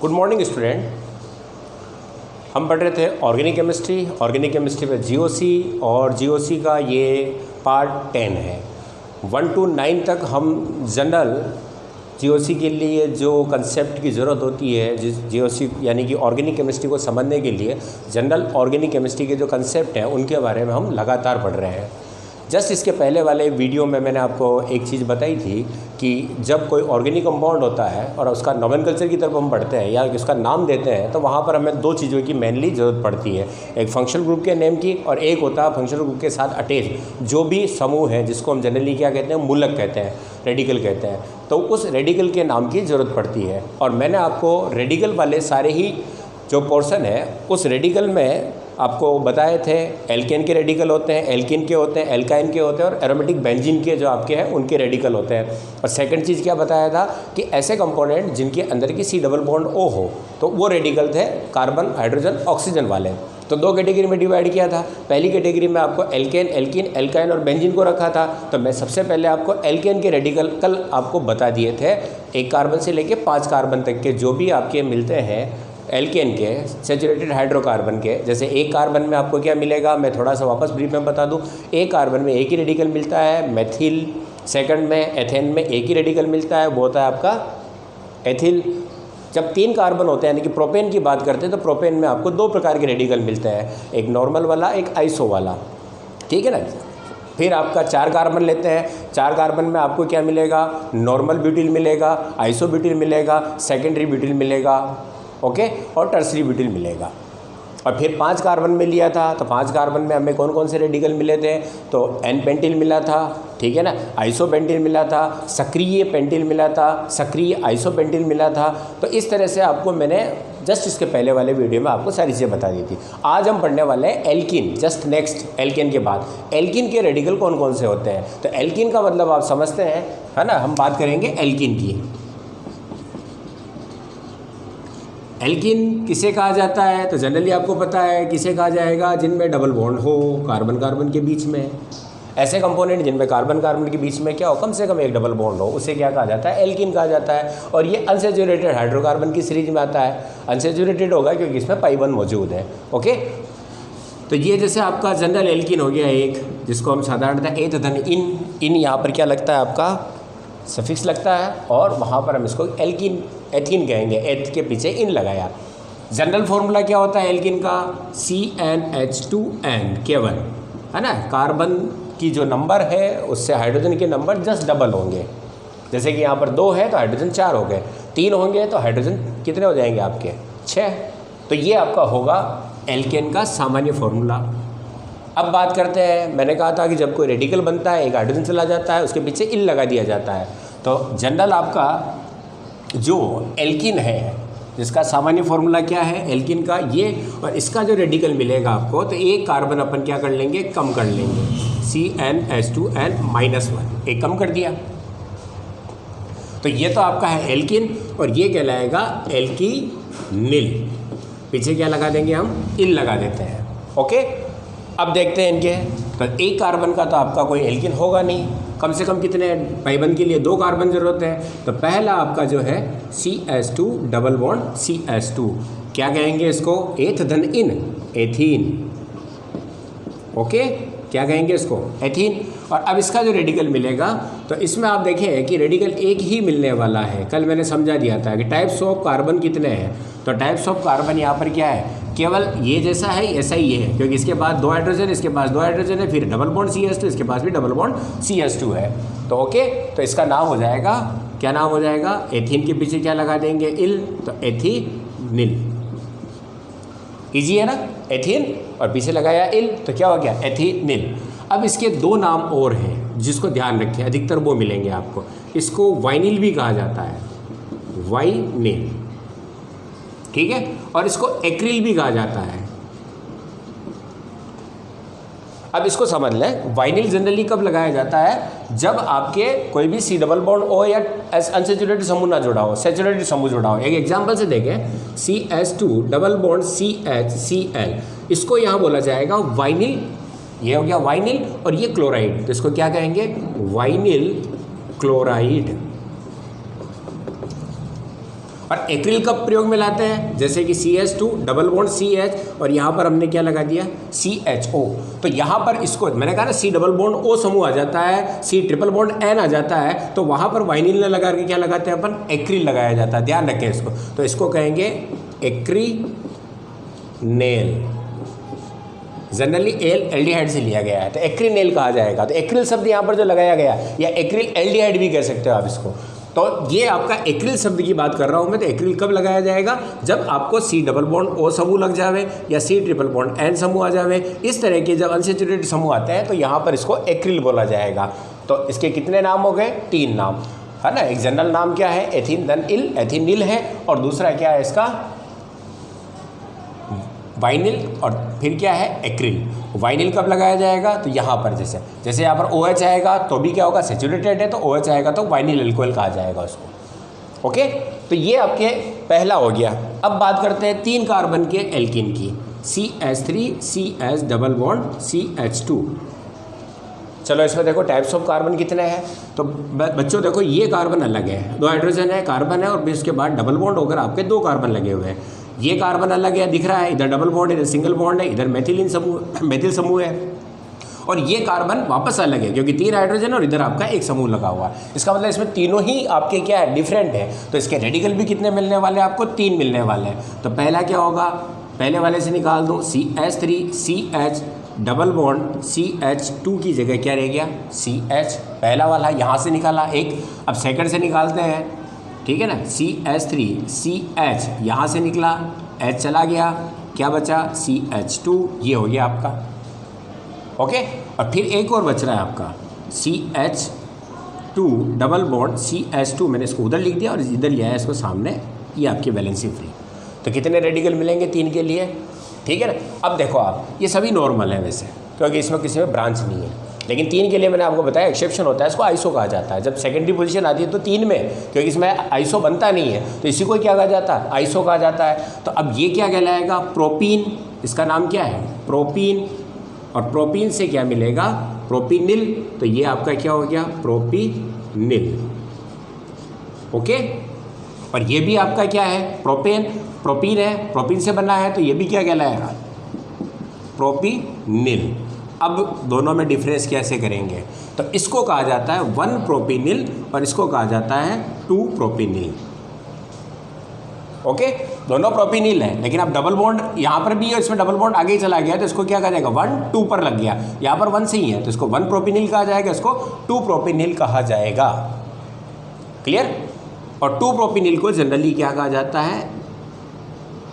Good morning student. हम पढ़ रहे थे ऑर्गेनिक केमिस्ट्री में जीओसी और जीओसी का ये पार्ट 10 है। 1 to 9 तक हम जनरल जीओसी के लिए जो कंसेप्ट की ज़रूरत होती है, जिस जीओसी यानी कि ऑर्गेनिक केमिस्ट्री को समझने के लिए जनरल ऑर्गेनिक केमिस्ट्री के जो कंसेप्ट हैं उनके बारे में हम लगातार पढ़ रहे हैं। जस्ट इसके पहले वाले वीडियो में मैंने आपको एक चीज़ बताई थी कि जब कोई ऑर्गेनिक कंपाउंड होता है और उसका नॉमेनक्लेचर की तरफ हम पढ़ते हैं या उसका नाम देते हैं तो वहाँ पर हमें दो चीज़ों की मेनली ज़रूरत पड़ती है, एक फंक्शनल ग्रुप के नेम की और एक होता है फंक्शनल ग्रुप के साथ अटैच जो भी समूह है जिसको हम जनरली क्या कहते हैं, मूलक कहते हैं, रेडिकल कहते हैं। तो उस रेडिकल के नाम की ज़रूरत पड़ती है और मैंने आपको रेडिकल वाले सारे ही जो पोर्शन है उस रेडिकल में आपको बताए थे। एल्केन के रेडिकल होते हैं, एल्किन के होते हैं, एल्काइन के होते हैं और एरोमेटिक बेंजीन के जो आपके हैं उनके रेडिकल होते हैं। और सेकंड चीज़ क्या बताया था कि ऐसे कंपोनेंट जिनके अंदर की C डबल बॉन्ड O हो तो वो रेडिकल थे कार्बन, हाइड्रोजन, ऑक्सीजन वाले। तो दो कैटेगरी में डिवाइड किया था। पहली कैटेगरी में आपको एल्केन, एल्किन, एल्काइन और बेंजीन को रखा था। तो मैं सबसे पहले आपको एल्केन के रेडिकल कल आपको बता दिए थे। 1 कार्बन से लेके 5 कार्बन तक के जो भी आपके मिलते हैं एल्केन के सैचुरेटेड हाइड्रोकार्बन के, जैसे 1 कार्बन में आपको क्या मिलेगा, मैं थोड़ा सा वापस ब्रीफ में बता दूं। 1 कार्बन में एक ही रेडिकल मिलता है मेथिल, सेकंड में एथेन में एक ही रेडिकल मिलता है, वो होता है आपका एथिल। जब 3 कार्बन होते हैं यानी कि प्रोपेन की बात करते हैं तो प्रोपेन में आपको 2 प्रकार के रेडिकल मिलते हैं, एक नॉर्मल वाला, एक आइसो वाला, ठीक है ना। फिर आपका 4 कार्बन लेते हैं, 4 कार्बन में आपको क्या मिलेगा, नॉर्मल ब्यूटिल मिलेगा, आइसो ब्यूटिल मिलेगा, सेकेंडरी ब्यूटिल मिलेगा, ओके, और टर्सरी ब्यूटिल मिलेगा। और फिर 5 कार्बन में लिया था तो 5 कार्बन में हमें कौन कौन से रेडिकल मिले थे, तो एन पेंटिल मिला था, ठीक है ना, आइसो पेंटिल मिला था, सक्रिय पेंटिल मिला था, सक्रिय आइसो पेंटिल मिला था। तो इस तरह से आपको मैंने जस्ट इसके पहले वाले वीडियो में आपको सारी चीज़ें बता दी थी। आज हम पढ़ने वाले हैं एल्किन, जस्ट नेक्स्ट एल्किन के बाद एल्किन के रेडिकल कौन कौन से होते हैं। तो एल्किन का मतलब आप समझते हैं, है ना। हम बात करेंगे एल्किन की। एल्किन किसे कहा जाता है, तो जनरली आपको पता है किसे कहा जाएगा, जिनमें डबल बॉन्ड हो कार्बन कार्बन के बीच में। ऐसे कंपोनेंट जिनमें कार्बन कार्बन के बीच में क्या हो, कम से कम एक डबल बॉन्ड हो, उसे क्या कहा जाता है, एल्किन कहा जाता है। और ये अनसैचुरेटेड हाइड्रोकार्बन की सीरीज में आता है। अनसैचुरेटेड होगा क्योंकि इसमें पाई बॉन्ड मौजूद है, ओके। तो ये जैसे आपका जनरल एल्किन हो गया एक, जिसको हम साधारणतः एथ धन इन यहाँ पर क्या लगता है, आपका सफिक्स लगता है और वहाँ पर हम इसको एल्किन, एथीन कहेंगे, एथ के पीछे इन लगाया। जनरल फॉर्मूला क्या होता है एल्किन का, CnH2n केवल, है ना। कार्बन की जो नंबर है उससे हाइड्रोजन के नंबर जस्ट डबल होंगे। जैसे कि यहाँ पर 2 है तो हाइड्रोजन 4 हो गए, 3 होंगे तो हाइड्रोजन कितने हो जाएंगे आपके, 6। तो ये आपका होगा एल्केन का सामान्य फॉर्मूला। अब बात करते हैं, मैंने कहा था कि जब कोई रेडिकल बनता है एक हाइड्रोजन चला जाता है उसके पीछे इन लगा दिया जाता है। तो जनरल आपका जो एल्किन है जिसका सामान्य फॉर्मूला क्या है एल्किन का, ये और इसका जो रेडिकल मिलेगा आपको, तो एक कार्बन अपन क्या कर लेंगे, कम कर लेंगे, CnH2n-1, एक कम कर दिया। तो ये तो आपका है एल्किन और ये कहलाएगा एल्कीनिल। पीछे क्या लगा देंगे हम, इन लगा देते हैं, ओके। अब देखते हैं इनके, तो 1 कार्बन का तो आपका कोई एल्किन होगा नहीं, कम से कम कितने, पाइबन के लिए 2 कार्बन जरूरत है। तो पहला आपका जो है CH2 डबल बॉन्ड CH2, क्या कहेंगे इसको, एथ धन इन, एथीन, ओके, क्या कहेंगे इसको, एथीन। और अब इसका जो रेडिकल मिलेगा तो इसमें आप देखें कि रेडिकल एक ही मिलने वाला है। कल मैंने समझा दिया था कि टाइप्स ऑफ कार्बन कितने हैं, तो टाइप्स ऑफ कार्बन यहाँ पर क्या है, केवल ये जैसा है ऐसा ही है, क्योंकि इसके पास 2 हाइड्रोजन, इसके पास 2 हाइड्रोजन है, फिर डबल बॉन्ड CH2, इसके पास भी डबल बॉन्ड CH2 है। तो ओके, तो इसका नाम हो जाएगा, क्या नाम हो जाएगा, एथीन के पीछे क्या लगा देंगे, इल, तो एथीनिल। ईजी है ना, एथीन और पीछे लगाया इल तो क्या हो गया, एथीनिल। अब इसके 2 नाम और हैं जिसको ध्यान रखें, अधिकतर वो मिलेंगे आपको। इसको वाइनिल भी कहा जाता है, वाइनिल, ठीक है, और इसको एक्रिल भी कहा जाता है। अब इसको समझ लें, वाइनिल जनरली कब लगाया जाता है, जब आपके कोई भी C डबल बॉन्ड O या अनसैचुरेटेड समूह ना जुड़ा हो, सैचुरेटेड समूह जुड़ा हो। एक एग्जांपल से देखें, CH2 डबल बॉन्ड CHCl, इसको यहाँ बोला जाएगा वाइनिल। ये हो गया वाइनिल और ये क्लोराइड, तो इसको क्या कहेंगे, वाइनिल क्लोराइड। और एक्रिल कब प्रयोग में लाते हैं, जैसे कि CH2 डबल बॉन्ड CH और यहाँ पर हमने क्या लगा दिया CHO। तो यहाँ पर इसको मैंने कहा ना C डबल बॉन्ड O समूह आ जाता है, C ट्रिपल बॉन्ड N आ जाता है, तो वहाँ पर वाइनिल लगा के क्या लगाते हैं अपन, एक्रिल लगाया जाता है। ध्यान रखें इसको, तो इसको कहेंगे एक्रीनेल। जनरली एल्डिहाइड से लिया गया है तो एक्रीनेल कहा जाएगा। तो एक्रिल शब्द यहाँ पर जो लगाया गया, या एक्रिल एल्डिहाइड भी कह सकते हो आप इसको। तो ये आपका एक्रिल शब्द की बात कर रहा हूँ मैं। तो एक्रिल कब लगाया जाएगा, जब आपको C डबल बॉन्ड O समूह लग जावे या C ट्रिपल बॉन्ड N समूह आ जावे। इस तरह के जब अनसैचुरेटेड समूह आते हैं तो यहाँ पर इसको एक्रिल बोला जाएगा। तो इसके कितने नाम हो गए, 3 नाम है ना। एक जनरल नाम क्या है, एथिनल, एथिनिल है, और दूसरा क्या है इसका वाइनिल, और फिर क्या है एक्रिल। वाइनिल कब लगाया जाएगा, तो यहाँ पर जैसे यहाँ पर OH आएगा तो भी क्या होगा, सैचुरेटेड है, तो OH आएगा तो वाइनिल एल्कोहल कहा जाएगा उसको। ओके, तो ये आपके पहला हो गया। अब बात करते हैं 3 कार्बन के एल्कीन की, CH3 CH double bond CH2। चलो इसमें देखो टाइप्स ऑफ कार्बन कितने हैं। तो बच्चों देखो ये कार्बन अलग है, 2 हाइड्रोजन है, कार्बन है, और फिर उसके बाद डबल बॉन्ड होकर आपके 2 कार्बन लगे हुए हैं। ये कार्बन अलग है, दिख रहा है, इधर डबल बॉन्ड है, इधर सिंगल बॉन्ड है, इधर मेथिल समूह है, और ये कार्बन वापस अलग है क्योंकि 3 हाइड्रोजन और इधर आपका एक समूह लगा हुआ है। इसका मतलब इसमें तीनों ही आपके क्या है, डिफरेंट है। तो इसके रेडिकल भी कितने मिलने वाले हैं आपको, 3 मिलने वाले हैं। तो पहला क्या होगा, पहले वाले से निकाल दूँ, CH3 CH double bond CH2 की जगह क्या रह गया, CH। पहला वाला यहाँ से निकाला एक, अब सेकंड से निकालते हैं, ठीक है ना। CH3 CH यहाँ से निकला, H चला गया, क्या बचा CH2, ये हो गया आपका। ओके, और फिर एक और बच रहा है आपका CH2 डबल बॉन्ड CH2, मैंने इसको उधर लिख दिया और इधर लिया है इसको सामने, ये आपकी वैलेंसी फ्री। तो कितने रेडिकल मिलेंगे, 3 के लिए, ठीक है ना। अब देखो आप, ये सभी नॉर्मल है वैसे, क्योंकि इसमें किसी में ब्रांच नहीं है, लेकिन 3 के लिए मैंने आपको बताया एक्सेप्शन होता है, इसको आइसो कहा जाता है। जब सेकेंडरी पोजीशन आती है तो 3 में, क्योंकि इसमें आइसो बनता नहीं है, तो इसी को क्या कहा जाता है, आइसो कहा जाता है। तो अब ये क्या कहलाएगा, प्रोपीन, इसका नाम क्या है प्रोपीन, और प्रोपीन से क्या मिलेगा, प्रोपीनिल। तो ये आपका क्या हो गया, प्रोपीनिल। ओके, और ये भी आपका क्या है, प्रोपेन, प्रोपीन है, प्रोपीन से बना है, तो ये भी क्या कहलाएगा, प्रोपीनिल। अब दोनों में डिफरेंस कैसे करेंगे, तो इसको कहा जाता है 1 प्रोपीनिल और इसको कहा जाता है 2 प्रोपीनिल। ओके, दोनों प्रोपीनिल है, लेकिन अब डबल बॉन्ड यहाँ पर भी है, इसमें डबल बॉन्ड आगे ही चला गया, तो इसको क्या कहा जाएगा, 1 2 पर लग गया, यहाँ पर 1 से ही है, तो इसको 1 प्रोपीनिल कहा जाएगा, इसको 2 प्रोपीनिल कहा जाएगा। क्लियर। और 2 प्रोपीनिल को जनरली क्या कहा जाता है,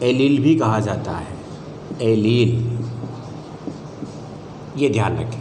एलील भी कहा जाता है, एलील, ये ध्यान रखें,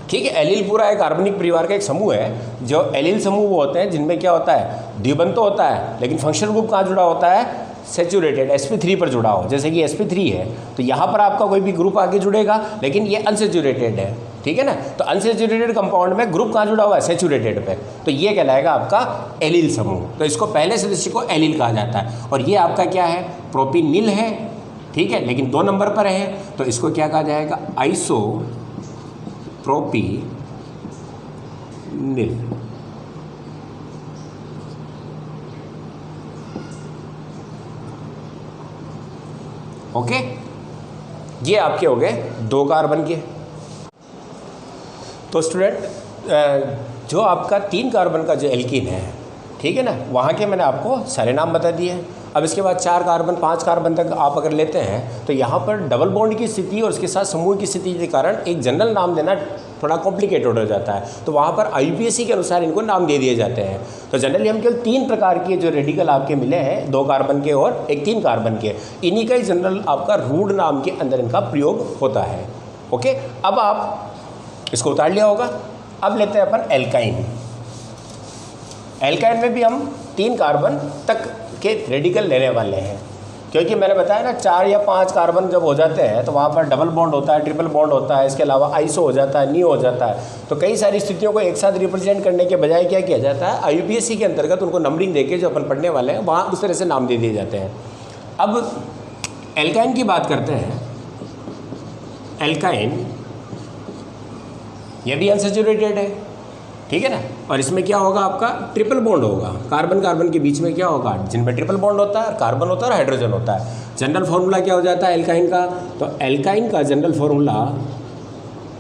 ठीक है। एलील पूरा एक कार्बनिक परिवार का एक समूह है। जो एलील समूह वो होते हैं जिनमें क्या होता है, द्विबंध तो होता है, लेकिन फंक्शनल ग्रुप कहाँ जुड़ा होता है, सैचुरेटेड, sp3 पर जुड़ा हो, जैसे कि sp3 है, तो यहाँ पर आपका कोई भी ग्रुप आगे जुड़ेगा, लेकिन ये अनसैचुरेटेड है, ठीक है ना। तो अनसैचुरेटेड कंपाउंड में ग्रुप कहाँ जुड़ा हुआ है, सैचुरेटेड पे, तो ये कहलाएगा आपका एलील समूह। तो इसको पहले सदस्य को एलील कहा जाता है। और ये आपका क्या है, प्रोपीनिल है, ठीक है, लेकिन 2 नंबर पर है, तो इसको क्या कहा जाएगा, आइसो प्रोपीनिल। ओके, ये आपके हो गए 2 कार्बन के। तो स्टूडेंट जो आपका 3 कार्बन का जो एल्कीन है, ठीक है ना, वहाँ के मैंने आपको सारे नाम बता दिए। अब इसके बाद 4 कार्बन 5 कार्बन तक आप अगर लेते हैं तो यहाँ पर डबल बॉन्ड की स्थिति और उसके साथ समूह की स्थिति के कारण एक जनरल नाम देना थोड़ा कॉम्प्लिकेटेड हो जाता है। तो वहाँ पर IUPAC के अनुसार इनको नाम दे दिए जाते हैं। तो जनरली हम केवल 3 प्रकार के जो रेडिकल आपके मिले हैं, 2 कार्बन के और एक 3 कार्बन के, इन्हीं का ही जनरल आपका रूढ़ नाम के अंदर इनका प्रयोग होता है। ओके, अब आप इसको उतार लिया होगा। अब लेते हैं अपन एल्काइन। एल्काइन में भी हम 3 कार्बन तक के रेडिकल लेने वाले हैं, क्योंकि मैंने बताया ना 4 या 5 कार्बन जब हो जाते हैं तो वहाँ पर डबल बॉन्ड होता है, ट्रिपल बॉन्ड होता है, इसके अलावा आइसो हो जाता है, नियो हो जाता है। तो कई सारी स्थितियों को एक साथ रिप्रेजेंट करने के बजाय क्या किया जाता है, IUPAC के अंतर्गत उनको नंबरिंग देके जो अपन पढ़ने वाले हैं वहाँ उस तरह से नाम दे दिए जाते हैं। अब एल्काइन की बात करते हैं। एल्काइन ये भी अनसैचुरेटेड है, ठीक है ना। और इसमें क्या होगा आपका ट्रिपल बॉन्ड होगा, कार्बन कार्बन के बीच में क्या होगा, जिनमें ट्रिपल बॉन्ड होता है, कार्बन होता है और हाइड्रोजन होता है। जनरल फार्मूला क्या हो जाता है एल्काइन का, तो एल्काइन का जनरल फार्मूला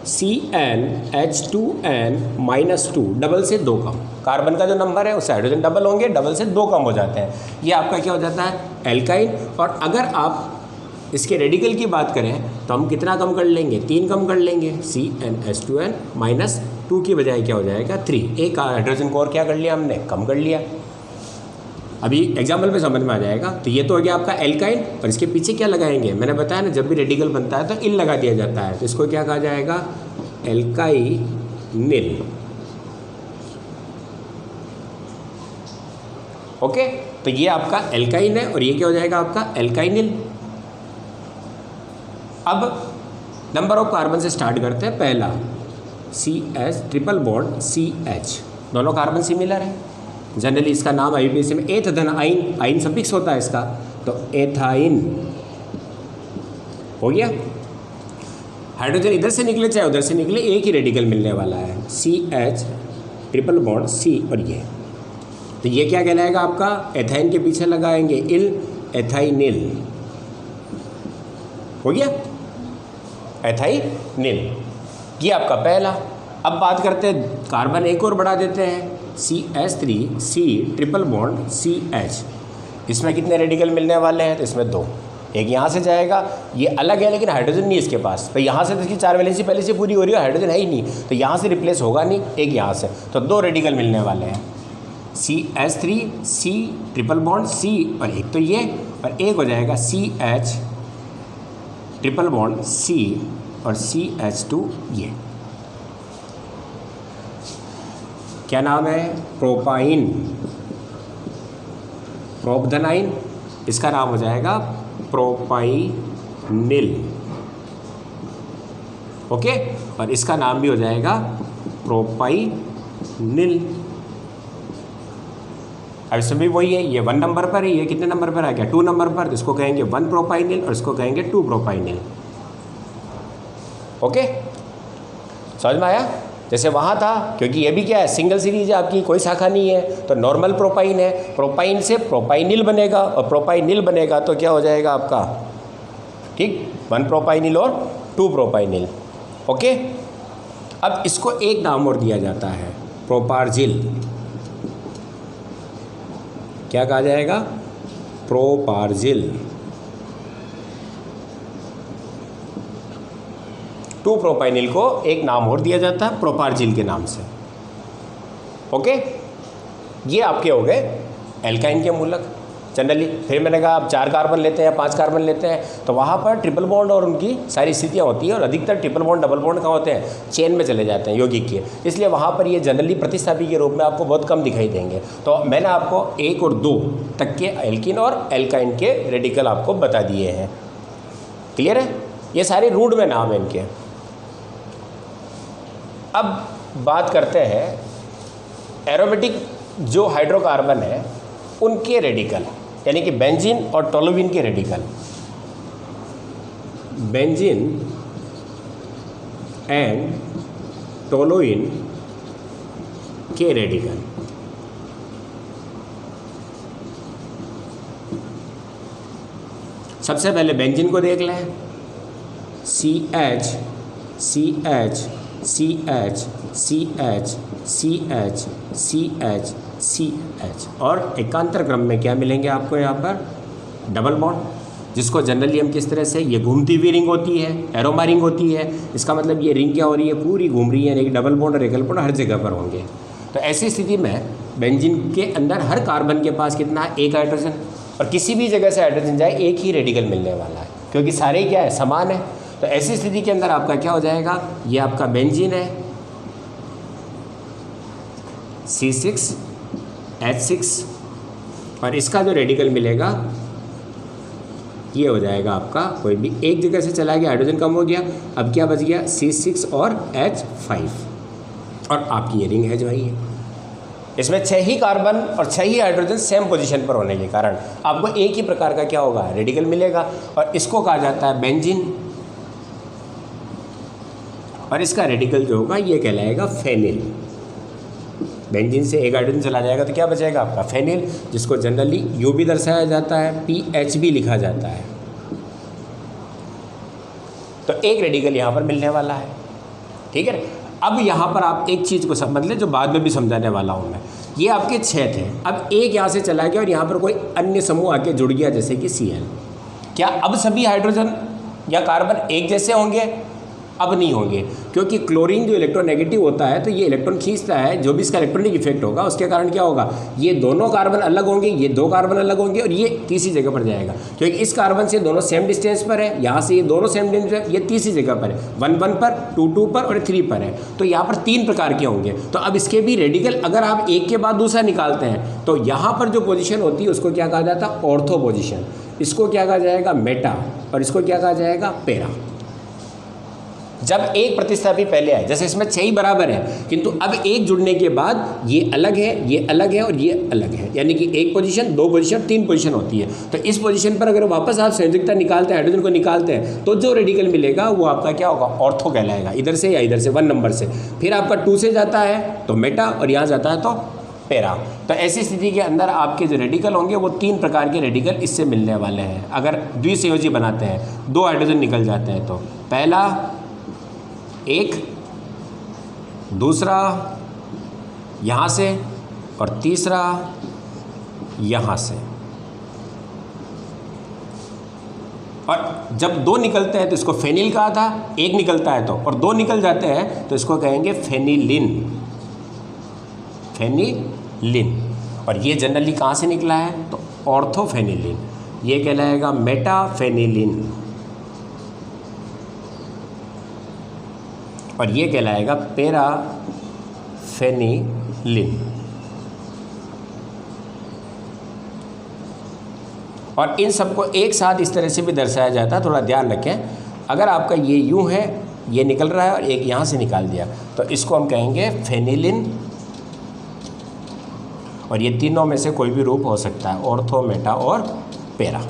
CnH2n-2, डबल से 2 कम, कार्बन का जो नंबर है उससे हाइड्रोजन डबल होंगे, डबल से 2 कम हो जाते हैं, ये आपका क्या हो जाता है एल्काइन। और अगर आप इसके रेडिकल की बात करें तो हम कितना कम कर लेंगे, 3 कम कर लेंगे, CnH2n-2 की बजाय क्या हो जाएगा 3, एक हाइड्रोजन को और क्या कर लिया हमने, कम कर लिया। अभी एग्जाम्पल पे समझ में आ जाएगा। तो ये तो हो गया आपका एल्काइन, और इसके पीछे क्या लगाएंगे, मैंने बताया ना जब भी रेडिकल बनता है तो इल लगा दिया जाता है, तो इसको क्या कहा जाएगा एल्काइनिल। ओके, तो ये आपका एल्काइन है और ये क्या हो जाएगा आपका एल्काइनिल। अब नंबर ऑफ कार्बन से स्टार्ट करते हैं। पहला CH ट्रिपल बॉन्ड CH, दोनों कार्बन सिमिलर है, जनरली इसका नाम IUPAC में एथ धन आइन, आइन सफिक्स होता है इसका, तो एथाइन हो गया। हाइड्रोजन इधर से निकले चाहे उधर से निकले एक ही रेडिकल मिलने वाला है, CH ट्रिपल बॉन्ड C, और ये तो ये क्या कहलाएगा आपका, एथाइन के पीछे लगाएंगे इल, एथाइनिल हो गया, एथाइनिल, ये आपका पहला। अब बात करते हैं कार्बन एक और बढ़ा देते हैं, CH3C ट्रिपल बॉन्ड CH, इसमें कितने रेडिकल मिलने वाले हैं, तो इसमें 2, एक यहाँ से जाएगा, ये अलग है लेकिन हाइड्रोजन नहीं इसके पास, तो यहाँ से तो इसकी 4 वैलेंसी पहले से पूरी हो रही है, हाइड्रोजन है ही नहीं, तो यहाँ से रिप्लेस होगा नहीं, एक यहाँ से, तो 2 रेडिकल मिलने वाले हैं, CH3C ट्रिपल बॉन्ड C, और एक तो ये, और एक हो जाएगा CH ट्रिपल बॉन्ड C और CH2, ये क्या नाम है, प्रोपाइन, प्रोपधनाइन, इसका नाम हो जाएगा प्रोपाइनिल। ओके, और इसका नाम भी हो जाएगा प्रोपाइनिल। अब इसमें भी वही है, ये 1 नंबर पर है, ये कितने नंबर पर आ गया 2 नंबर पर, तो इसको कहेंगे 1 प्रोपाइनिल और इसको कहेंगे 2 प्रोपाइनिल। ओके, समझ में आया। जैसे वहाँ था, क्योंकि ये भी क्या है सिंगल सीरीज है आपकी, कोई शाखा नहीं है, तो नॉर्मल प्रोपाइन है, प्रोपाइन से प्रोपाइनिल बनेगा, और प्रोपाइनिल बनेगा तो क्या हो जाएगा आपका, ठीक, 1 प्रोपाइनिल और 2 प्रोपाइनिल। ओके, अब इसको एक नाम और दिया जाता है प्रोपार्जिल, क्या कहा जाएगा, प्रोपार्जिल। 2 प्रोपाइनिल को एक नाम और दिया जाता है प्रोपार्जिल के नाम से। ओके, ये आपके हो गए एल्काइन के मूलक जनरली। फिर मैंने कहा आप 4 कार्बन लेते हैं या 5 कार्बन लेते हैं तो वहाँ पर ट्रिपल बॉन्ड और उनकी सारी स्थितियाँ होती हैं, और अधिकतर ट्रिपल बॉन्ड डबल बॉन्ड कहाँ होते हैं, चेन में चले जाते हैं यौगिक के, इसलिए वहाँ पर ये जनरली प्रतिस्थापी के रूप में आपको बहुत कम दिखाई देंगे। तो मैंने आपको 1 और 2 तक के एल्किन और एल्काइन के रेडिकल आपको बता दिए हैं। क्लियर है, ये सारे रूट में नाम है इनके। अब बात करते हैं एरोमेटिक जो हाइड्रोकार्बन है उनके रेडिकल, यानी कि बेंजीन और टोलुइन के रेडिकल। बेंजीन एंड टोलुइन के रेडिकल। सबसे पहले बेंजीन को देख लें, CH CH CH CH CH CH CH, और एकांतर क्रम में क्या मिलेंगे आपको यहाँ पर, डबल बॉन्ड, जिसको जनरली हम किस तरह से, ये घूमती हुई रिंग होती है, एरोमा रिंग होती है, इसका मतलब ये रिंग क्या हो रही है, पूरी घूम रही है, एक डबल बॉन्ड और एकल बॉन्ड हर जगह पर होंगे। तो ऐसी स्थिति में बेंजीन के अंदर हर कार्बन के पास कितना है, 1 हाइड्रोजन, और किसी भी जगह से हाइड्रोजन जाए एक ही रेडिकल मिलने वाला है, क्योंकि सारे क्या है, समान है। तो ऐसी स्थिति के अंदर आपका क्या हो जाएगा, ये आपका बेंजीन है, C6H6, और इसका जो रेडिकल मिलेगा ये हो जाएगा आपका, कोई भी एक जगह से चला गया, हाइड्रोजन कम हो गया, अब क्या बच गया, C6 और H5, और आपकी ये रिंग है जो है ये। इसमें 6 ही कार्बन और 6 ही हाइड्रोजन सेम पोजीशन पर होने के कारण आपको एक ही प्रकार का क्या होगा, रेडिकल मिलेगा, और इसको कहा जाता है बेंजीन, और इसका रेडिकल जो होगा ये कहलाएगा फेनिल। बेंजीन से एक हाइड्रोजन चला जाएगा तो क्या बचेगा आपका फेनिल, जिसको जनरली यू भी दर्शाया जाता है, PH भी लिखा जाता है। तो एक रेडिकल यहाँ पर मिलने वाला है, ठीक है। अब यहाँ पर आप एक चीज़ को समझ लें जो बाद में भी समझाने वाला हूँ मैं। ये आपके 6 थे, अब एक यहाँ से चला गया और यहाँ पर कोई अन्य समूह आके जुड़ गया जैसे कि Cl। क्या अब सभी हाइड्रोजन या कार्बन एक जैसे होंगे? अब नहीं होंगे, क्योंकि क्लोरीन जो इलेक्ट्रोनेगेटिव होता है तो ये इलेक्ट्रॉन खींचता है, जो भी इसका इलेक्ट्रॉनिक इफेक्ट होगा उसके कारण क्या होगा, ये दोनों कार्बन अलग होंगे, ये 2 कार्बन अलग होंगे और ये तीसरी जगह पर जाएगा, क्योंकि इस कार्बन से दोनों सेम डिस्टेंस पर है, यहाँ से ये दोनों सेम डिस्टेंस पर, ये तीसरी जगह पर है, 1 पर, 2 पर और 3 पर है। तो यहाँ पर 3 प्रकार के होंगे। तो अब इसके भी रेडिकल अगर आप एक के बाद दूसरा निकालते हैं तो यहाँ पर जो पोजिशन होती है उसको क्या कहा जाता है, ऑर्थो पोजिशन। इसको क्या कहा जाएगा, मेटा, और इसको क्या कहा जाएगा, पेरा। जब एक प्रतिस्थापी पहले आए, जैसे इसमें 6 ही बराबर है, किंतु अब एक जुड़ने के बाद ये अलग है, ये अलग है और ये अलग है, यानी कि 1 पोजीशन, 2 पोजीशन, 3 पोजीशन होती है। तो इस पोजीशन पर अगर वापस आप संयोजकता निकालते हैं, हाइड्रोजन को निकालते हैं, तो जो रेडिकल मिलेगा वो आपका क्या होगा, ऑर्थो कहलाएगा, इधर से या इधर से 1 नंबर से। फिर आपका 2 से जाता है तो मेटा और यहाँ जाता है तो पेरा। तो ऐसी स्थिति के अंदर आपके जो रेडिकल होंगे वो 3 प्रकार के रेडिकल इससे मिलने वाले हैं। अगर द्विसंयोजी बनाते हैं, 2 हाइड्रोजन निकल जाते हैं, तो पहला एक, दूसरा यहाँ से और तीसरा यहाँ से। और जब 2 निकलते हैं तो इसको फेनिल कहा था, 1 निकलता है तो, और 2 निकल जाते हैं तो इसको कहेंगे फेनिलिन, फेनिलिन। और ये जनरली कहाँ से निकला है, तो ऑर्थोफेनिलिन, ये कहलाएगा मेटाफेनिलिन, और ये कहलाएगा पेराफेनिलिन। और इन सबको एक साथ इस तरह से भी दर्शाया जाता है, थोड़ा ध्यान रखें। अगर आपका ये यूं है, ये निकल रहा है और एक यहाँ से निकाल दिया, तो इसको हम कहेंगे फेनिलिन, और ये तीनों में से कोई भी रूप हो सकता है, ऑर्थो, मेटा और पेरा।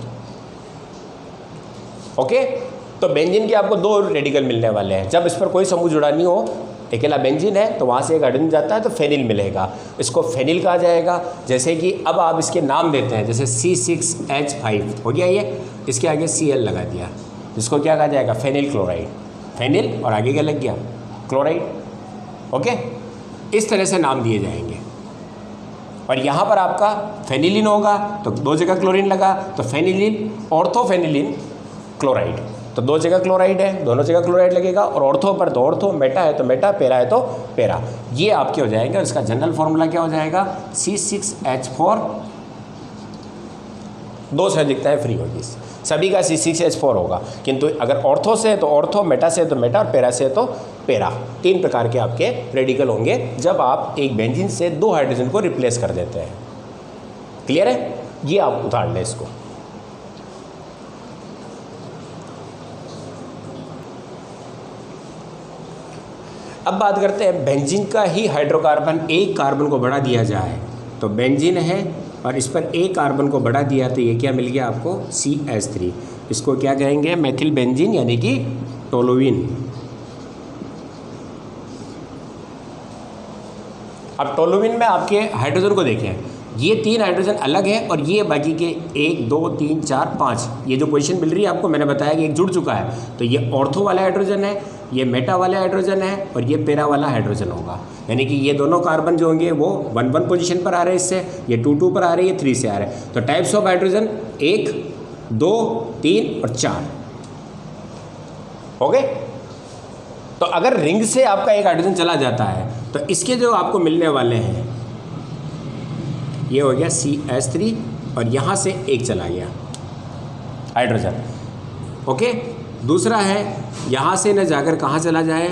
ओके, तो बेंजीन के आपको 2 रेडिकल मिलने वाले हैं। जब इस पर कोई समूह जुड़ा नहीं हो, अकेला बेंजीन है, तो वहाँ से एक हाइड्रोजन जाता है तो फेनिल मिलेगा, इसको फेनिल कहा जाएगा। जैसे कि अब आप इसके नाम देते हैं, जैसे C6H5 हो गया, ये इसके आगे Cl लगा दिया, इसको क्या कहा जाएगा, फेनिल क्लोराइड। फेनिल और आगे क्या लग गया, क्लोराइड। ओके, इस तरह से नाम दिए जाएंगे। और यहाँ पर आपका फेनिलिन होगा तो 2 जगह क्लोरीन लगा, तो फेनिलिन, ऑर्थोफेनिलिन, क्लोराइड। तो 2 जगह क्लोराइड है, दोनों जगह क्लोराइड लगेगा, और ऑर्थो पर तो ऑर्थो, मेटा है तो मेटा, पेरा है तो पेरा। ये आपके हो जाएंगे। और इसका जनरल फॉर्मूला क्या हो जाएगा, C6H4, 2 संयोजकताएं फ्री होगी, सभी का C6H4 होगा। किंतु अगर ऑर्थो से तो ऑर्थो, मेटा से तो मेटा और पेरा से तो पेरा। 3 प्रकार के आपके रेडिकल होंगे जब आप एक बेंजीन से 2 हाइड्रोजन को रिप्लेस कर देते हैं। क्लियर है, ये आप उतार लें इसको। अब बात करते हैं बेंजीन का ही हाइड्रोकार्बन, एक कार्बन को बढ़ा दिया जाए तो बेंजीन है, और इस पर एक कार्बन को बढ़ा दिया तो ये क्या मिल गया आपको, CH3। इसको क्या कहेंगे, मेथिल बेंजीन, यानी कि टोलुइन। अब टोलुइन में आपके हाइड्रोजन को देखें, ये 3 हाइड्रोजन अलग है और ये बाकी के 1 2 3 4 5, ये जो पोजीशन मिल रही है आपको, मैंने बताया कि एक जुड़ चुका है, तो ये ऑर्थो वाला हाइड्रोजन है, ये मेटा वाला हाइड्रोजन है और ये पेरा वाला हाइड्रोजन होगा। यानी कि ये दोनों कार्बन जो होंगे वो 1 पोजीशन पर आ रहे हैं, इससे ये 2 पर आ रहे हैं, ये 3 से आ रहे हैं। तो टाइप्स ऑफ हाइड्रोजन 1 2 3 और 4 हो गए। तो अगर रिंग से आपका एक हाइड्रोजन चला जाता है तो इसके जो आपको मिलने वाले हैं, ये हो गया CH3 और यहाँ से एक चला गया हाइड्रोजन। ओके, दूसरा है यहाँ से न जाकर कहाँ चला जाए,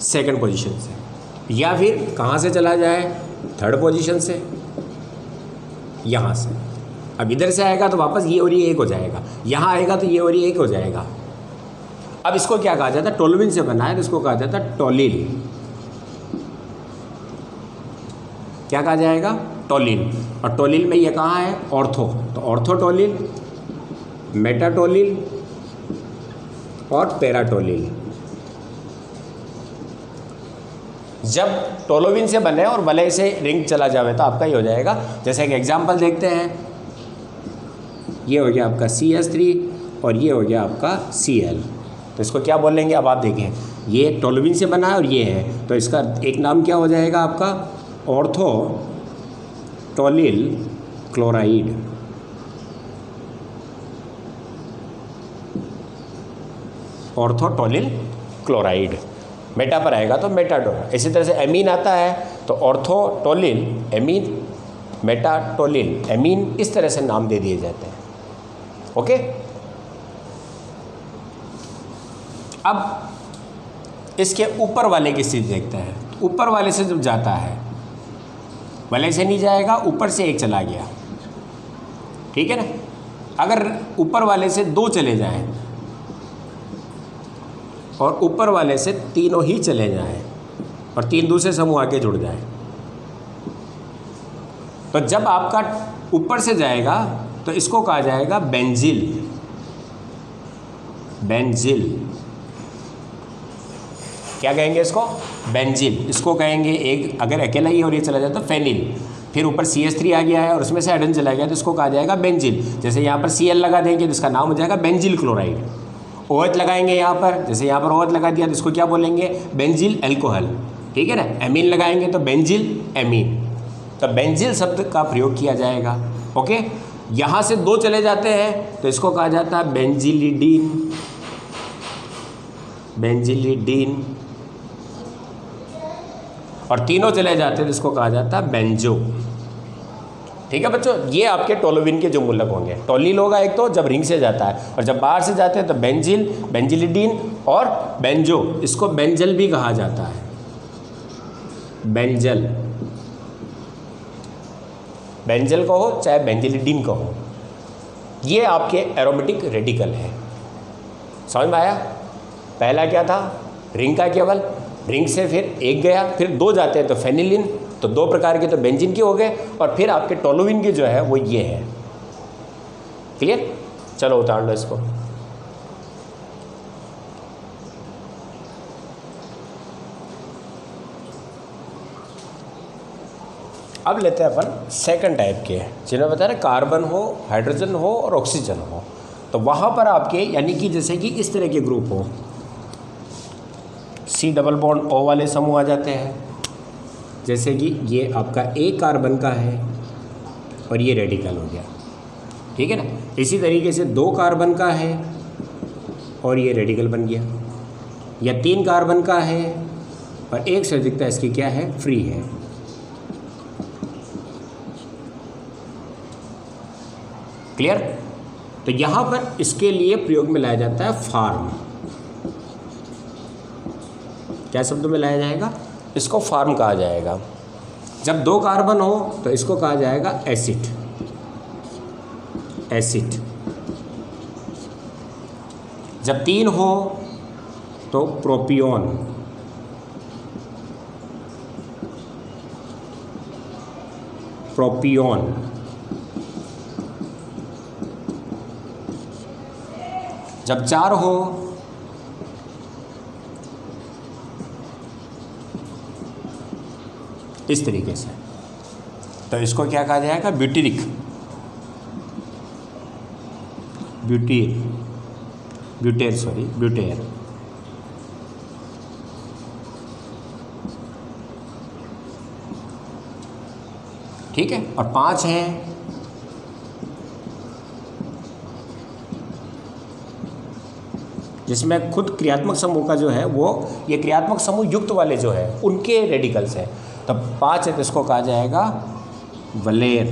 2nd पोजीशन से, या फिर कहाँ से चला जाए, 3rd पोजीशन से, यहाँ से। अब इधर से आएगा तो वापस ये और ये एक हो जाएगा, यहाँ आएगा तो ये और ये एक हो जाएगा। अब इसको क्या कहा जाता है, टोलुइन से बना है तो इसको कहा जाता है टोलिल। क्या कहा जाएगा, टोलिल। और टोलिल में ये कहाँ है, ऑर्थो, तो ऑर्थोटोलिल, मेटाटोलिल और पेराटोलिल। जब टोलोविन से बने और वलय से रिंग चला जावे तो आपका ये हो जाएगा। जैसे एक एग्जांपल देखते हैं, ये हो गया आपका CH3 और ये हो गया आपका Cl। तो इसको क्या बोलेंगे, अब आप देखें, ये टोलोविन से बना है और ये है, तो इसका एक नाम क्या हो जाएगा आपका, ऑर्थो टोलिल क्लोराइड। ऑर्थोटोलिल क्लोराइड। मेटा पर आएगा तो मेटाडोन। इसी तरह से एमीन आता है तो ऑर्थोटोलिल एमीन, मेटाटोलिल एमीन, इस तरह से नाम दे दिए जाते हैं। ओके, अब इसके ऊपर वाले की स्थिति देखते हैं। ऊपर वाले से जब जाता है, वाले से नहीं जाएगा, ऊपर से एक चला गया, ठीक है ना। अगर ऊपर वाले से दो चले जाएं और ऊपर वाले से तीनों ही चले जाएं और तीन दूसरे समूह आके जुड़ जाएं, तो जब आपका ऊपर से जाएगा तो इसको कहा जाएगा बेंजिल। बेंजिल क्या कहेंगे इसको, बेंजिल। इसको कहेंगे एक, अगर अकेला ही और ये चला जाए तो फेनिल। फिर ऊपर CH3 आ गया है और उसमें से हाइड्रोजन चला गया तो इसको कहा जाएगा बेंजिल। जैसे यहाँ पर Cl लगा देंगे तो इसका नाम हो जाएगा बेंजिल क्लोराइड। OH लगाएंगे यहाँ पर, जैसे यहाँ पर OH लगा दिया तो इसको क्या बोलेंगे, बेंजिल एल्कोहल, ठीक है ना। एमीन लगाएंगे तो बेंजिल एमीन। तो बेंजिल शब्द का प्रयोग किया जाएगा। ओके, यहाँ से दो चले जाते हैं तो इसको कहा जाता है बेंजिलिडीन। बेंजिलिडीन। और तीनों चले जाते हैं तो इसको कहा जाता है बेंजो। ठीक है बच्चों, ये आपके टोलोविन के जो मूलक होंगे। टोलिल होगा एक तो जब रिंग से जाता है, और जब बाहर से जाते हैं तो बेंजिल, बेंजिलिडीन और बेंजो। इसको बेंजल भी कहा जाता है, बेंजल। बेंजल कहो चाहे बेंजिलिडीन कहो, ये आपके एरोमेटिक रेडिकल है। समझ में आया। पहला क्या था, रिंग का केवल, रिंग से फिर एक गया, फिर दो जाते हैं तो फेनिलिन, तो दो प्रकार के तो बेंजीन के हो गए, और फिर आपके टोलोविन के जो है वो ये है। क्लियर, चलो उतार लो इसको। अब लेते हैं अपन सेकंड टाइप के, जिन्हें बता रहे कार्बन हो, हाइड्रोजन हो और ऑक्सीजन हो। तो वहाँ पर आपके यानी कि जैसे कि इस तरह के ग्रुप हो, C डबल बॉन्ड O वाले समूह आ जाते हैं। जैसे कि ये आपका एक कार्बन का है और ये रेडिकल हो गया, ठीक है ना। इसी तरीके से दो कार्बन का है और ये रेडिकल बन गया, या तीन कार्बन का है और एक संयुक्ता इसकी क्या है, फ्री है। क्लियर। तो यहाँ पर इसके लिए प्रयोग में लाया जाता है फार्म। क्या शब्द में लाया जाएगा, इसको फार्म कहा जाएगा। जब दो कार्बन हो तो इसको कहा जाएगा एसिड, एसिड। जब तीन हो तो प्रोपियोन, प्रोपियोन। जब चार हो इस तरीके से, तो इसको क्या कहा जाएगा, ब्यूटेरिक, ब्यूटेर, ब्यूटेर सॉरी ब्यूटेर। ठीक है, और पांच हैं जिसमें खुद क्रियात्मक समूह का जो है वो, ये क्रियात्मक समूह युक्त वाले जो है उनके रेडिकल्स है। तब पांच है तो इसको कहा जाएगा वलेर।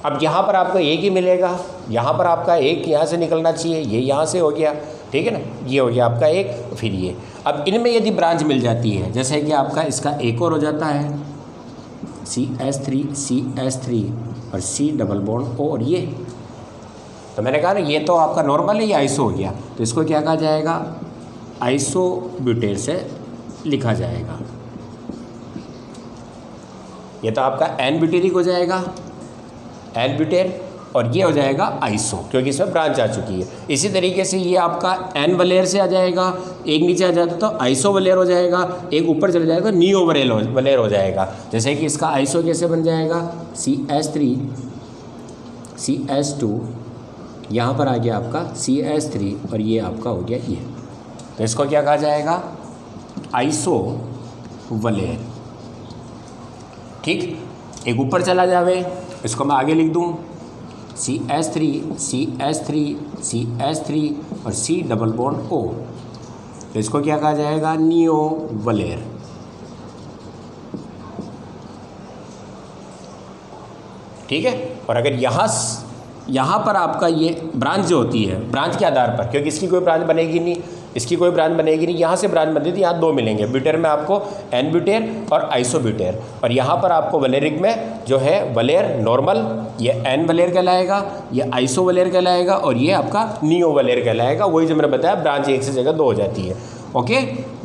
अब यहाँ पर आपको एक ही मिलेगा, यहाँ पर आपका एक यहाँ से निकलना चाहिए, ये यहाँ से हो गया, ठीक है ना, ये हो गया आपका एक, फिर ये। अब इनमें यदि ब्रांच मिल जाती है, जैसे कि आपका इसका एक और हो जाता है CH3 और C डबल बॉन्ड O, और ये तो मैंने कहा ना ये तो आपका नॉर्मल है, ये आइसो हो गया, तो इसको क्या कहा जाएगा, आइसोब्यूटेर से लिखा जाएगा। ये तो आपका एन ब्यूटेरिक हो जाएगा, एन ब्यूटेर, और ये हो जाएगा आइसो, क्योंकि इसमें ब्रांच आ चुकी है। इसी तरीके से ये आपका एन वलेयर से आ जाएगा, एक नीचे आ जाता तो आइसो वलेयर हो जाएगा, एक ऊपर चला जाएगा नियो वलेयर हो जाएगा। जैसे कि इसका आइसो कैसे बन जाएगा, CH3 CH2, यहाँ पर आ गया आपका CH3 और ये आपका हो गया ये, तो इसको क्या कहा जाएगा, आइसो वलेयर। ठीक, एक ऊपर चला जावे, इसको मैं आगे लिख दूँ CH3 CH3 CH3 और C डबल बॉन्ड O, तो इसको क्या कहा जाएगा, नियो वलेयर। ठीक है, और अगर यहाँ पर आपका ये ब्रांच जो होती है, ब्रांच के आधार पर, क्योंकि इसकी कोई ब्रांच बनेगी नहीं, इसकी कोई ब्रांच बनेगी नहीं, यहाँ से ब्रांच बनती थी, यहाँ दो मिलेंगे, ब्यूटेर में आपको एन ब्यूटेर और आइसोब्यूटेर, और यहाँ पर आपको वलेरिक में जो है वलेयर नॉर्मल, ये एन वलेयर कहलाएगा, ये आइसो वलेयर कहलाएगा और ये आपका नियो वलेयर कहलाएगा। वही जो मैंने बताया, ब्रांच एक से जगह दो हो जाती है। ओके,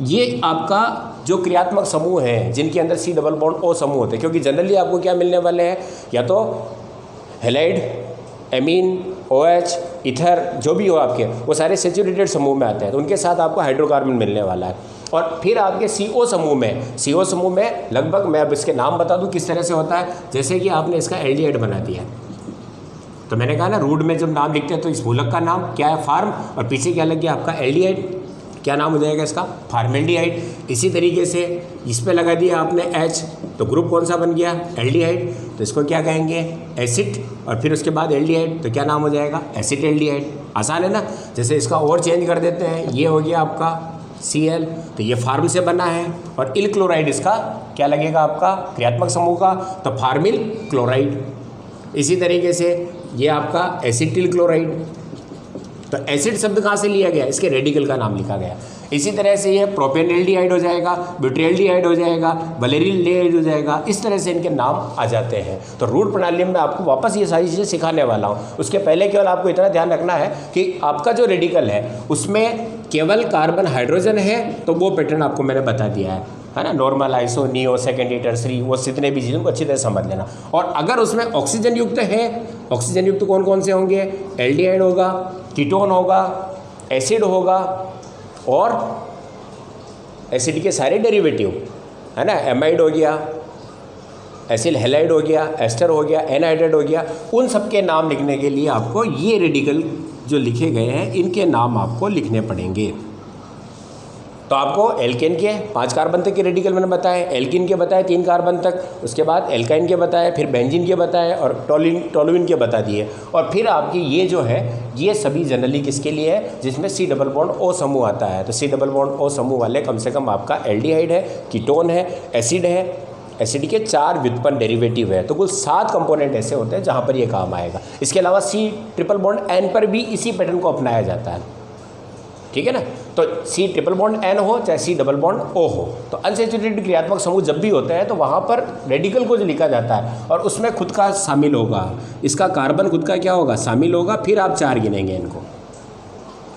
ये आपका जो क्रियात्मक समूह हैं जिनके अंदर C डबल बॉन्ड O समूह होते हैं, क्योंकि जनरली आपको क्या मिलने वाले हैं, या तो हेलाइड, एमीन, OH, इथर, जो भी हो आपके, वो सारे सेचुरेटेड समूह में आते हैं, तो उनके साथ आपको हाइड्रोकार्बन मिलने वाला है। और फिर आपके CO समूह में लगभग, मैं अब इसके नाम बता दूं किस तरह से होता है। जैसे कि आपने इसका एल्डिहाइड बना दिया, तो मैंने कहा ना रूट में जब नाम लिखते हैं तो इस मूलक का नाम क्या है, फार्म, और पीछे क्या लग गया आपका एल्डिहाइड, क्या नाम हो जाएगा इसका, फार्मेल्डिहाइड। इसी तरीके से इस पे लगा दिया आपने H, तो ग्रुप कौन सा बन गया, एल्डिहाइड, तो इसको क्या कहेंगे, एसिड, और फिर उसके बाद एल्डिहाइड, तो क्या नाम हो जाएगा, एसिटेल्डिहाइड। आसान है ना। जैसे इसका और चेंज कर देते हैं, ये हो गया आपका Cl, तो ये फार्म से बना है, और इल क्लोराइड इसका क्या लगेगा आपका, क्रियात्मक समूह का, तो फार्मिल क्लोराइड। इसी तरीके से ये आपका एसिटिल क्लोराइड, तो एसिड शब्द कहाँ से लिया गया, इसके रेडिकल का नाम लिखा गया। इसी तरह से ये प्रोपेनएल्डिहाइड हो जाएगा, ब्यूटेल्डिहाइड हो जाएगा, वलेरिल्डिहाइड हो जाएगा, इस तरह से इनके नाम आ जाते हैं। तो रूट प्रणाली में आपको वापस ये सारी चीज़ें सिखाने वाला हूँ। उसके पहले केवल आपको इतना ध्यान रखना है कि आपका जो रेडिकल है उसमें केवल कार्बन हाइड्रोजन है, तो वो पैटर्न आपको मैंने बता दिया है ना, normal, iso, neo, secondary, tertiary, वो जितने भी चीज़ों को अच्छी तरह समझ लेना। और अगर उसमें ऑक्सीजन युक्त है, ऑक्सीजन युक्त कौन कौन से होंगे, एल्डिहाइड होगा, कीटोन होगा, एसिड होगा, और एसिड के सारे डेरिवेटिव है ना, एमाइड हो गया, एसिल हैलाइड हो गया, एस्टर हो गया, एनहाइड्राइड हो गया, उन सब के नाम लिखने के लिए आपको ये रेडिकल जो लिखे गए हैं इनके नाम आपको लिखने पड़ेंगे। तो आपको एल्केन के 5 कार्बन तक के रेडिकल मैंने बताए, एल्किन के बताए 3 कार्बन तक, उसके बाद एल्काइन के बताए, फिर बेंजीन के बताए और टोलुइन के बता दिए। और फिर आपकी ये जो है ये सभी जनरली किसके लिए है, जिसमें C डबल बॉन्ड O समूह आता है। तो C डबल बॉन्ड O समूह वाले कम से कम आपका एल्डिहाइड है, कीटोन है, एसिड है, एसिड के 4 व्युत्पन्न डेरिवेटिव है। तो कुल 7 कंपोनेंट ऐसे होते हैं जहाँ पर ये काम आएगा। इसके अलावा C ट्रिपल बॉन्ड N पर भी इसी पैटर्न को अपनाया जाता है, ठीक है ना। तो C ट्रिपल बॉन्ड N हो चाहे C डबल बॉन्ड O हो, तो अनसैचुरेटेड क्रियात्मक समूह जब भी होते हैं तो वहाँ पर रेडिकल को जो लिखा जाता है और उसमें खुद का शामिल होगा, इसका कार्बन खुद का क्या होगा, शामिल होगा, फिर आप 4 गिनेंगे इनको।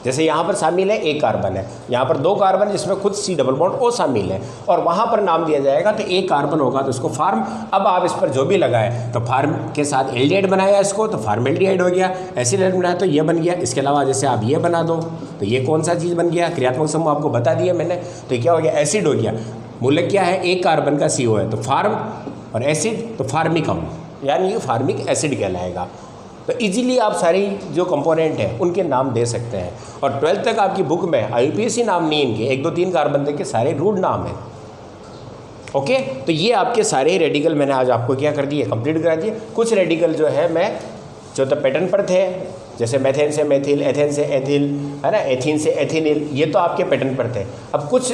जैसे यहाँ पर शामिल है 1 कार्बन है, यहाँ पर 2 कार्बन जिसमें खुद C डबल बॉन्ड O शामिल है, और वहाँ पर नाम दिया जाएगा तो 1 कार्बन होगा तो इसको फार्म। अब आप इस पर जो भी लगाए, तो फार्म के साथ एल्डिहाइड बनाया इसको तो फार्मेल्डिहाइड हो गया, एसिड बनाया तो ये बन गया। इसके अलावा जैसे आप ये बना दो तो ये कौन सा चीज़ बन गया, क्रियात्मक समूह आपको बता दिया मैंने, तो क्या हो गया, एसिड हो गया। मूलक क्या है, 1 कार्बन का CO है, तो फार्म, और एसिड तो फार्मिकम, यानी ये फार्मिक एसिड कहलाएगा। तो इजीली आप सारी जो कंपोनेंट हैं उनके नाम दे सकते हैं। और 12th तक आपकी बुक में IUPAC नाम नहीं, इनके 1 2 3 कार्बन तक के सारे रूट नाम हैं। ओके, तो ये आपके सारे रेडिकल मैंने आज आपको क्या कर दिए, कंप्लीट करा दिए। कुछ रेडिकल जो है मैं जो तो पैटर्न पर थे, जैसे मेथेन से मेथिल, एथेन से एथिल, है ना, एथीन से एथिनिल, ये तो आपके पैटर्न पर थे। अब कुछ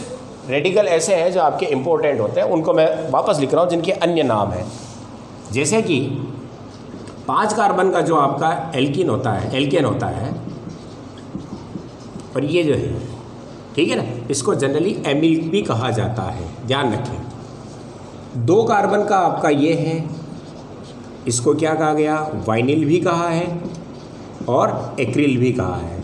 रेडिकल ऐसे हैं जो आपके इंपॉर्टेंट होते हैं, उनको मैं वापस लिख रहा हूँ जिनके अन्य नाम हैं। जैसे कि 5 कार्बन का जो आपका एल्केन होता है, और ये जो है, ठीक है ना, इसको जनरली एमिल भी कहा जाता है, ध्यान रखें। 2 कार्बन का आपका ये है, इसको क्या कहा गया, वाइनिल भी कहा है और एक्रिल भी कहा है,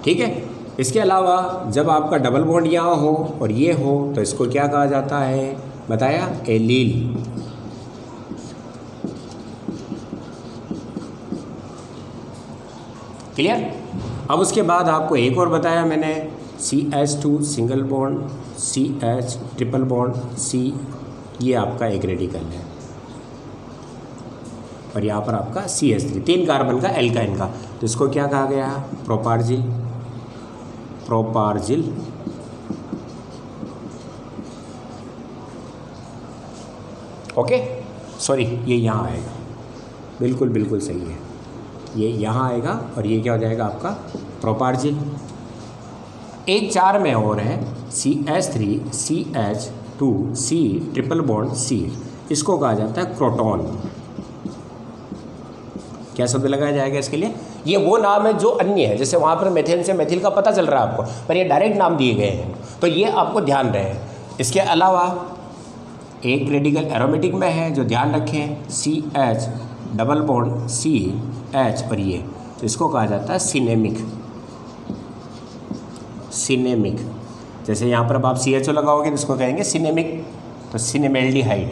ठीक है। इसके अलावा जब आपका डबल बॉन्ड यहाँ हो और ये हो तो इसको क्या कहा जाता है, बताया, एलील। क्लियर। अब उसके बाद आपको एक और बताया मैंने, CH2 single bond, CH triple bond C, ये आपका एक रेडिकल है, और यहाँ पर आपका CH3 3 कार्बन का एल्काइन का, तो इसको क्या कहा गया? प्रोपार्जिल। प्रोपार्जिल ओके, सॉरी ये यहाँ आएगा, बिल्कुल बिल्कुल सही है, ये यहाँ आएगा और ये क्या हो जाएगा आपका? प्रोपार्जिल। एक 4 में और है CH3 CH2 C triple bond C, इसको कहा जाता है क्रोटॉन। क्या शब्द लगाया जाएगा इसके लिए? ये वो नाम है जो अन्य है, जैसे वहाँ पर मेथिल से मेथिल का पता चल रहा है आपको, पर ये डायरेक्ट नाम दिए गए हैं, तो ये आपको ध्यान रहे। इसके अलावा एक रेडिकल एरोमेटिक में है जो ध्यान रखें, CH डबल बॉन्ड CH, और ये तो इसको कहा जाता है सिनेमिक। सिनेमिक, जैसे यहाँ पर अब आप CHO लगाओगे तो इसको कहेंगे सिनेमिक, तो सिनेमेल्डिहाइड।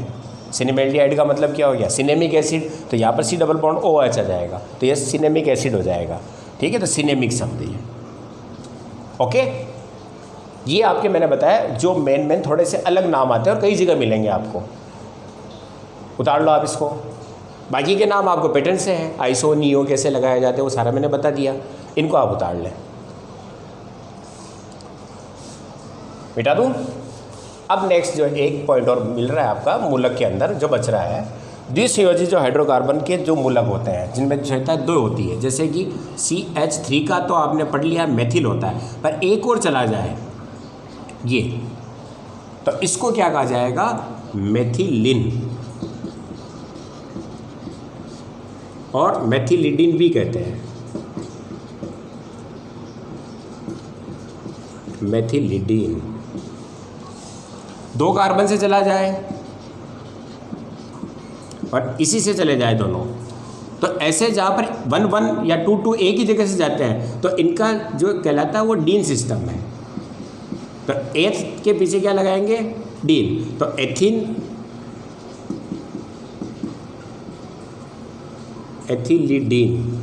सिनेमेल्डिहाइड का मतलब क्या हो गया? सिनेमिक एसिड, तो यहाँ पर C डबल बॉन्ड OH आ जाएगा, तो ये सिनेमिक एसिड हो जाएगा। ठीक है, तो सिनेमिक शब्द ये। ओके, ये आपके मैंने बताया जो मेन थोड़े से अलग नाम आते हैं और कई जगह मिलेंगे आपको, उतार लो आप इसको। बाकी के नाम आपको पैटर्न से हैं, आइसो नियो कैसे लगाए जाते हैं वो सारा मैंने बता दिया, इनको आप उतार लें। मिटा दूँ? अब नेक्स्ट जो एक पॉइंट और मिल रहा है आपका मूलक के अंदर जो बच रहा है, द्विसंयोजी जो हाइड्रोकार्बन के जो मूलक होते हैं जिनमें संख्या 2 होती है, जैसे कि CH3 का तो आपने पढ़ लिया मेथिल होता है, पर एक और चला जाए ये, तो इसको क्या कहा जाएगा? मेथिलिन, और मेथिलिडीन भी कहते हैं। मेथिलिडीन 2 कार्बन से चला जाए और इसी से चले जाए दोनों, तो ऐसे जहाँ पर 1-1 या 2-2 एक ही जगह से जाते हैं तो इनका जो कहलाता है वो डीन सिस्टम है। तो एथ के पीछे क्या लगाएंगे? डीन। तो एथिन, एथिलीडीन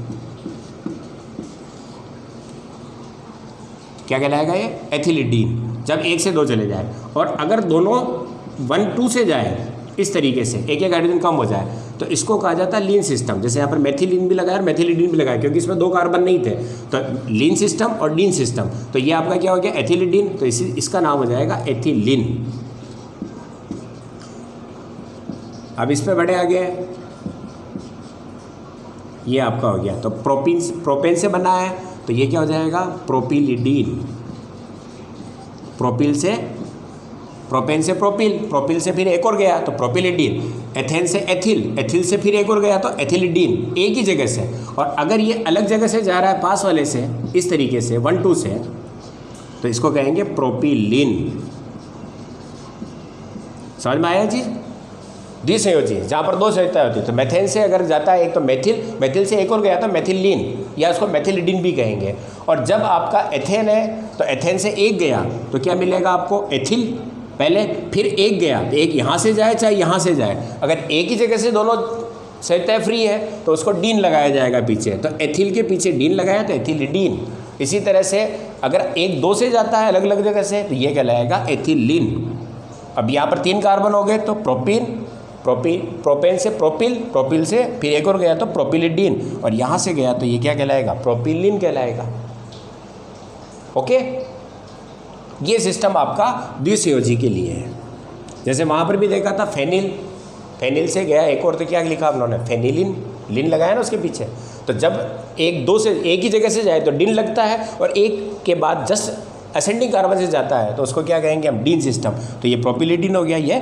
क्या कहलाएगा? ये एथिलीडीन, जब 1 से 2 चले जाए। और अगर दोनों 1-2 से जाए इस तरीके से, एक हाइड्रोजन कम हो जाए, तो इसको कहा जाता है लीन सिस्टम। जैसे यहाँ पर मेथिलीन भी लगाया और मेथिलीडीन भी लगाया, क्योंकि इसमें 2 कार्बन नहीं थे, तो लीन सिस्टम और डीन सिस्टम। तो ये आपका क्या हो गया? एथिलीडीन, तो इसका नाम हो जाएगा एथिलीन। अब इस पर बड़े आ गए, ये आपका हो गया। तो प्रोपेन से बना है, तो ये क्या हो जाएगा? प्रोपिलिडीन। प्रोपेन से प्रोपिल, प्रोपिल से फिर एक और गया तो प्रोपिलिडीन। एथेन से एथिल, एथिल से फिर एक और गया तो एथिलिडीन, एक ही जगह से। और अगर ये अलग जगह से जा रहा है पास वाले से, इस तरीके से 1-2 से, तो इसको कहेंगे प्रोपिलिन। समझ में आया जी? द्विसंयोजी जहाँ पर 2 संयोजकता होती है, तो मेथेन से अगर जाता है एक तो मेथिल, मेथिल से एक और गया तो मेथिलीन, या उसको मेथिलिडीन भी कहेंगे। और जब आपका एथेन है तो एथेन से एक गया तो क्या मिलेगा आपको? एथिल पहले, फिर एक गया तो एक यहाँ से जाए चाहे यहाँ से जाए, अगर एक ही जगह से दोनों संयोजकता फ्री है तो उसको डीन लगाया जाएगा पीछे, तो एथिल के पीछे डीन लगाया तो एथिलिडीन। इसी तरह से अगर 1-2 से जाता है अलग अलग जगह से तो ये कहलाएगा एथिलीन। अब यहाँ पर 3 कार्बन हो गए तो प्रोपेन से प्रोपिल, प्रोपिल से फिर एक और गया तो प्रोपिलिडीन, और यहाँ से गया तो ये क्या कहलाएगा? प्रोपिलिन कहलाएगा। ओके, ये सिस्टम आपका द्विसंयोजी के लिए है। जैसे वहाँ पर भी देखा था फेनिल, फेनिल से गया एक और तो क्या लिखा उन्होंने? फेनिलिन, लिन लगाया ना उसके पीछे। तो जब 1-2 से एक ही जगह से जाए तो डिन लगता है, और एक के बाद जस्ट असेंडिंग कार्बन से जाता है तो उसको क्या कहेंगे हम? Dean system. तो ये प्रोपिलिडीन हो गया, ये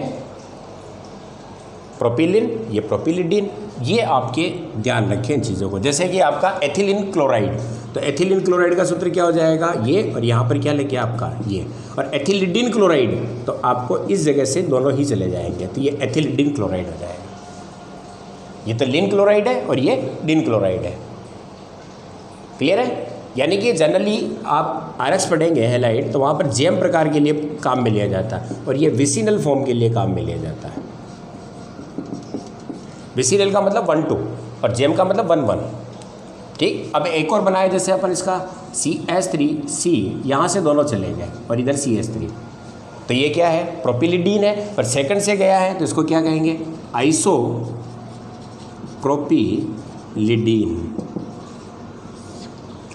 प्रोपिलिन, ये प्रोपिलिडीन। ये आपके ध्यान रखें इन चीज़ों को। जैसे कि आपका एथिलीन क्लोराइड, तो एथिलीन क्लोराइड का सूत्र क्या हो जाएगा? ये, और यहाँ पर क्या लेके आपका ये, और एथिलीडीन क्लोराइड तो आपको इस जगह से दोनों ही चले जाएंगे, तो ये एथिलीडीन क्लोराइड हो जाएगा। ये तो लीन क्लोराइड है और ये डीन क्लोराइड है। क्लियर है? यानी कि जनरली आप RX पढ़ेंगे हैलाइड, तो वहाँ पर जेम प्रकार के लिए काम में लिया जाता है, और ये विसिनल फॉर्म के लिए काम में लिया जाता है। विसिनल का मतलब 1-2 और जेम का मतलब 1-1। ठीक। अब एक और बनाए जैसे अपन इसका CH3C, यहाँ से दोनों चले गए और इधर CH3, तो ये क्या है, प्रोपिलिडीन है, पर सेकंड से गया है तो इसको क्या कहेंगे, आइसोप्रोपिलिडीन।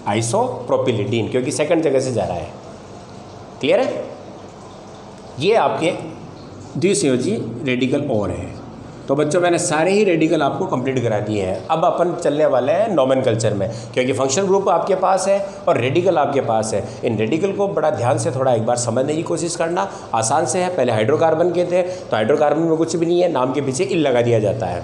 आइसोप्रोपिलिडीन क्योंकि सेकंड जगह से जा रहा है। क्लियर है। ये आपके द्विसंयोजी रेडिकल और है। तो बच्चों मैंने सारे ही रेडिकल आपको कंप्लीट करा दिए हैं। अब अपन चलने वाले हैं नोमेनकल्चर में, क्योंकि फंक्शनल ग्रुप आपके पास है और रेडिकल आपके पास है। इन रेडिकल को बड़ा ध्यान से थोड़ा एक बार समझने की कोशिश करना। आसान से है। पहले हाइड्रोकार्बन के थे तो हाइड्रोकार्बन में कुछ भी नहीं है, नाम के पीछे इल लगा दिया जाता है।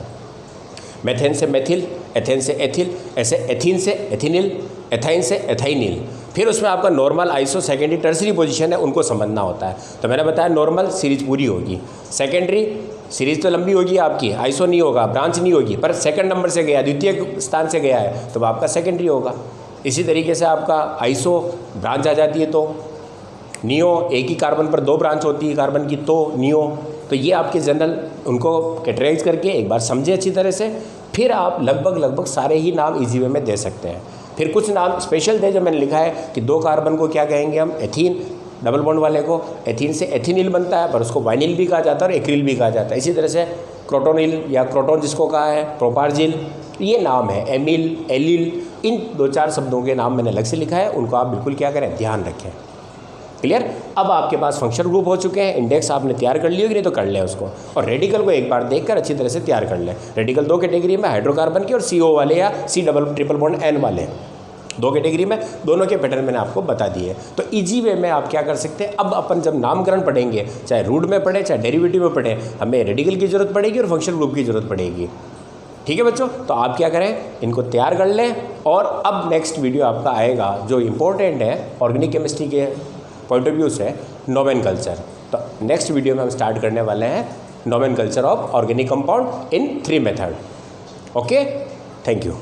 मेथेन से मेथिल, एथेन से एथिल, ऐसे एथीन से एथिनिल, एथाइन से एथाइनिल। फिर उसमें आपका normal, iso, secondary, tertiary position है, उनको समझना होता है। तो मैंने बताया नॉर्मल सीरीज पूरी होगी, सेकेंडरी सीरीज तो लंबी होगी आपकी, आइसो नहीं होगा, ब्रांच नहीं होगी, पर सेकंड नंबर से गया, द्वितीय स्थान से गया है तो आपका सेकेंडरी होगा। इसी तरीके से आपका आइसो ब्रांच आ जाती है तो नियो, एक ही कार्बन पर 2 ब्रांच होती है कार्बन की तो नियो। तो ये आपके जनरल उनको कैटेगराइज करके एक बार समझे अच्छी तरह से, फिर आप लगभग सारे ही नाम इजी वे में दे सकते हैं। फिर कुछ नाम स्पेशल थे जो मैंने लिखा है कि 2 कार्बन को क्या कहेंगे हम, एथीन, डबल बॉन्ड वाले को एथीन से एथिनिल बनता है, पर उसको वाइनिल भी कहा जाता है और एक्रिल भी कहा जाता है। इसी तरह से क्रोटोनिल या क्रोटोन जिसको कहा है, प्रोपार्जिल, ये नाम है, एमिल, एलिल, इन 2-4 शब्दों के नाम मैंने अलग से लिखा है, उनको आप बिल्कुल क्या करें, ध्यान रखें। क्लियर। अब आपके पास फंक्शनल ग्रुप हो चुके हैं, इंडेक्स आपने तैयार कर लिया कि नहीं तो कर ले उसको, और रेडिकल को एक बार देखकर अच्छी तरह से तैयार कर ले। रेडिकल 2 कैटेगरी में, हाइड्रोकार्बन की और CO वाले या C double triple bond N वाले, 2 कैटेगरी में, दोनों के पैटर्न मैंने आपको बता दिए। तो इजी वे में आप क्या कर सकते हैं, अब अपन जब नामकरण पढ़ेंगे, चाहे रूट में पढ़े चाहे डेरिवेटिव में पढ़े, हमें रेडिकल की जरूरत पड़ेगी और फंक्शनल ग्रुप की जरूरत पड़ेगी। ठीक है बच्चों, तो आप क्या करें, इनको तैयार कर लें। और अब नेक्स्ट वीडियो आपका आएगा जो इम्पोर्टेंट है ऑर्गेनिक केमिस्ट्री के पॉइंट ऑफ व्यू से, नोमेनकल्चर। तो नेक्स्ट वीडियो में हम स्टार्ट करने वाले हैं nomenclature of organic compound in 3 method. Okay, thank you.